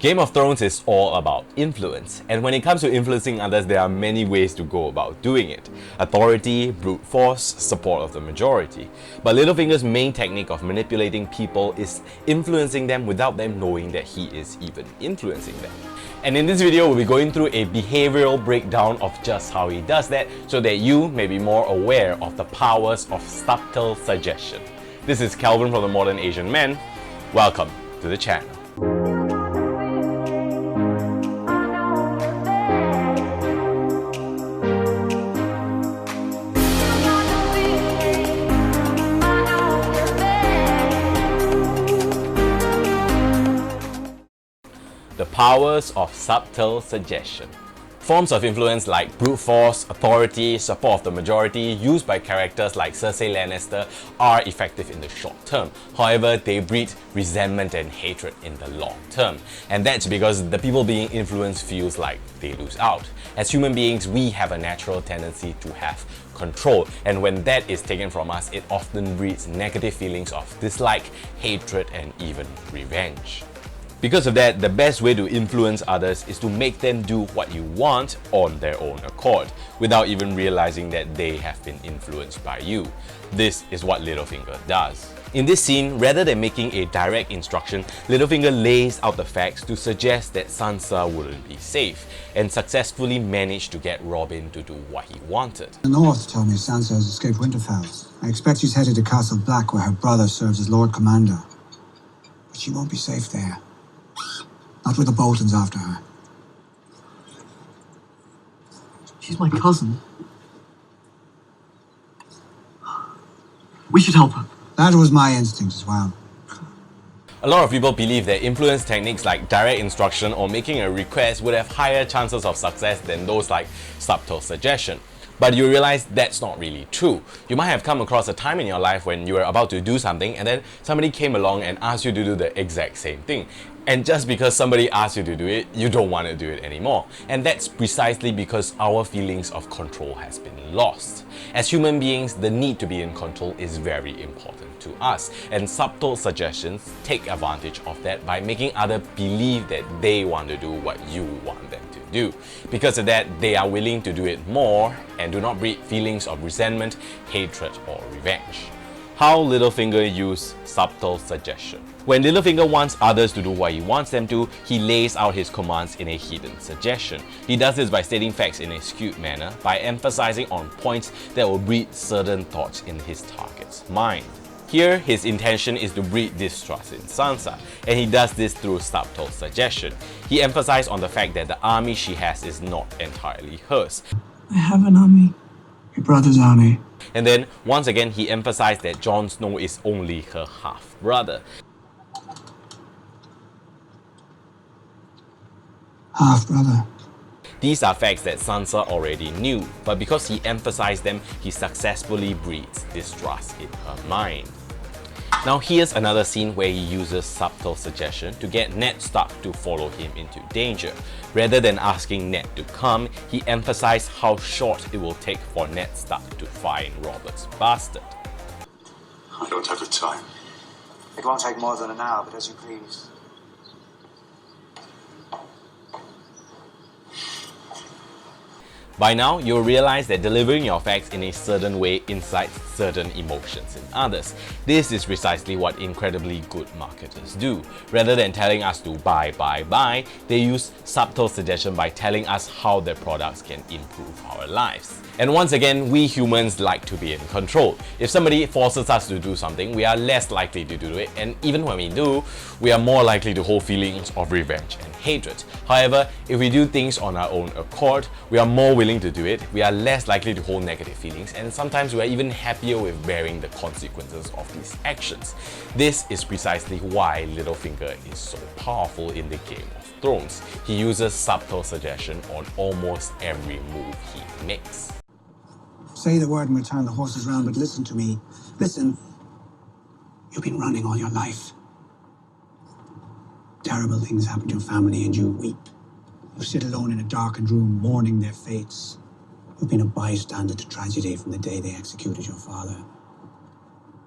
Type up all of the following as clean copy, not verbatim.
Game of Thrones is all about influence, and when it comes to influencing others, there are many ways to go about doing it. Authority, brute force, support of the majority. But Littlefinger's main technique of manipulating people is influencing them without them knowing that he is even influencing them. And in this video, we'll be going through a behavioral breakdown of just how he does that, so that you may be more aware of the powers of subtle suggestion. This is Calvin from the Modern Asian Man. Welcome to the channel. The powers of subtle suggestion. Forms of influence like brute force, authority, support of the majority used by characters like Cersei Lannister are effective in the short term. However, they breed resentment and hatred in the long term. And that's because the people being influenced feels like they lose out. As human beings, we have a natural tendency to have control, and when that is taken from us, it often breeds negative feelings of dislike, hatred, and even revenge. Because of that, the best way to influence others is to make them do what you want on their own accord, without even realizing that they have been influenced by you. This is what Littlefinger does. In this scene, rather than making a direct instruction, Littlefinger lays out the facts to suggest that Sansa wouldn't be safe, and successfully managed to get Robin to do what he wanted. The North told me Sansa has escaped Winterfell. I expect she's headed to Castle Black, where her brother serves as Lord Commander. But she won't be safe there. Not with the Boltons after her. She's my cousin. We should help her. That was my instinct as well. A lot of people believe that influence techniques like direct instruction or making a request would have higher chances of success than those like subtle suggestion. But you realize that's not really true. You might have come across a time in your life when you were about to do something and then somebody came along and asked you to do the exact same thing. And just because somebody asked you to do it, you don't want to do it anymore. And that's precisely because our feelings of control has been lost. As human beings, the need to be in control is very important to us. And subtle suggestions take advantage of that by making others believe that they want to do what you want them to do. Because of that, they are willing to do it more and do not breed feelings of resentment, hatred, or revenge. How Littlefinger used subtle suggestion. When Littlefinger wants others to do what he wants them to, he lays out his commands in a hidden suggestion. He does this by stating facts in a skewed manner, by emphasizing on points that will breed certain thoughts in his target's mind. Here, his intention is to breed distrust in Sansa, and he does this through subtle suggestion. He emphasized on the fact that the army she has is not entirely hers. I have an army. Your brother's army. And then, once again, he emphasized that Jon Snow is only her half-brother. Half-brother. These are facts that Sansa already knew, but because he emphasized them, he successfully breeds distrust in her mind. Now here's another scene where he uses subtle suggestion to get Ned Stark to follow him into danger. Rather than asking Ned to come, he emphasized how short it will take for Ned Stark to find Robert's bastard. I don't have the time. It won't take more than an hour, but as you please. By now, you'll realize that delivering your facts in a certain way incites certain emotions in others. This is precisely what incredibly good marketers do. Rather than telling us to buy, they use subtle suggestion by telling us how their products can improve our lives. And once again, we humans like to be in control. If somebody forces us to do something, we are less likely to do it, and even when we do, we are more likely to hold feelings of revenge and hatred. However, if we do things on our own accord, we are more willing to do it, we are less likely to hold negative feelings, and sometimes we are even happier with bearing the consequences of these actions. This is precisely why Littlefinger is so powerful in the Game of Thrones. He uses subtle suggestion on almost every move he makes. Say the word and we'll turn the horses round, but listen to me. Listen. You've been running all your life. Terrible things happen to your family and you weep. You sit alone in a darkened room, mourning their fates. You've been a bystander to tragedy from the day they executed your father.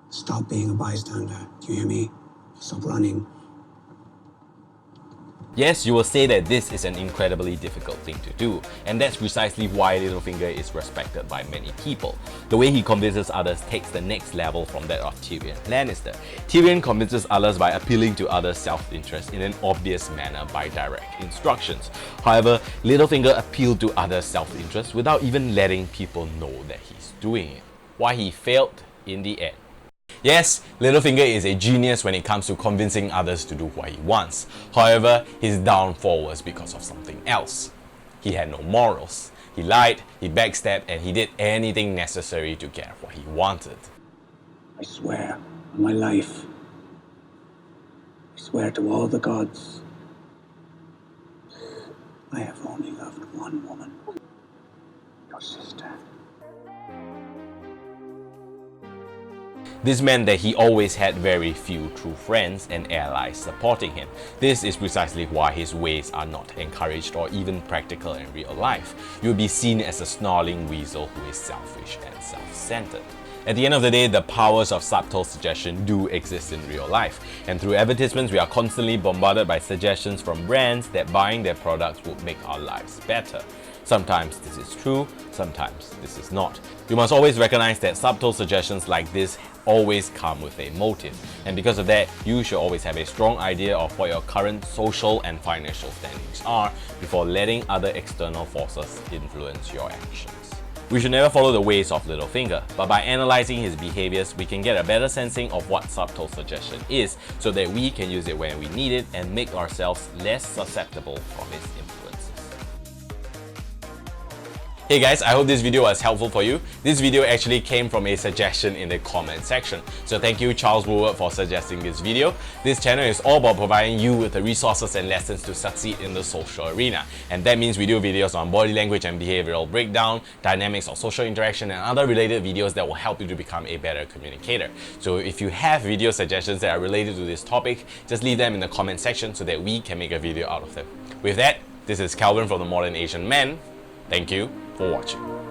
Stop being a bystander. Do you hear me? Stop running. Yes, you will say that this is an incredibly difficult thing to do, and that's precisely why Littlefinger is respected by many people. The way he convinces others takes the next level from that of Tyrion Lannister. Tyrion convinces others by appealing to others' self-interest in an obvious manner by direct instructions. However, Littlefinger appealed to others' self-interest without even letting people know that he's doing it. Why he failed in the end. Yes, Littlefinger is a genius when it comes to convincing others to do what he wants. However, his downfall was because of something else. He had no morals. He lied, he backstabbed, and he did anything necessary to get what he wanted. I swear on my life. I swear to all the gods. I have only loved one woman. Your sister. This meant that he always had very few true friends and allies supporting him. This is precisely why his ways are not encouraged or even practical in real life. You'll be seen as a snarling weasel who is selfish and self-centered. At the end of the day, the powers of subtle suggestion do exist in real life, and through advertisements we are constantly bombarded by suggestions from brands that buying their products would make our lives better. Sometimes this is true, sometimes this is not. You must always recognize that subtle suggestions like this always come with a motive, and because of that, you should always have a strong idea of what your current social and financial standings are before letting other external forces influence your actions. We should never follow the ways of Littlefinger, but by analyzing his behaviors, we can get a better sensing of what subtle suggestion is so that we can use it when we need it and make ourselves less susceptible from its influences. Hey guys, I hope this video was helpful for you. This video actually came from a suggestion in the comment section. So thank you Charles Woodward for suggesting this video. This channel is all about providing you with the resources and lessons to succeed in the social arena. And that means we do videos on body language and behavioral breakdown, dynamics of social interaction, and other related videos that will help you to become a better communicator. So if you have video suggestions that are related to this topic, just leave them in the comment section so that we can make a video out of them. With that, this is Calvin from The Modern Asian Man. Thank you for watching.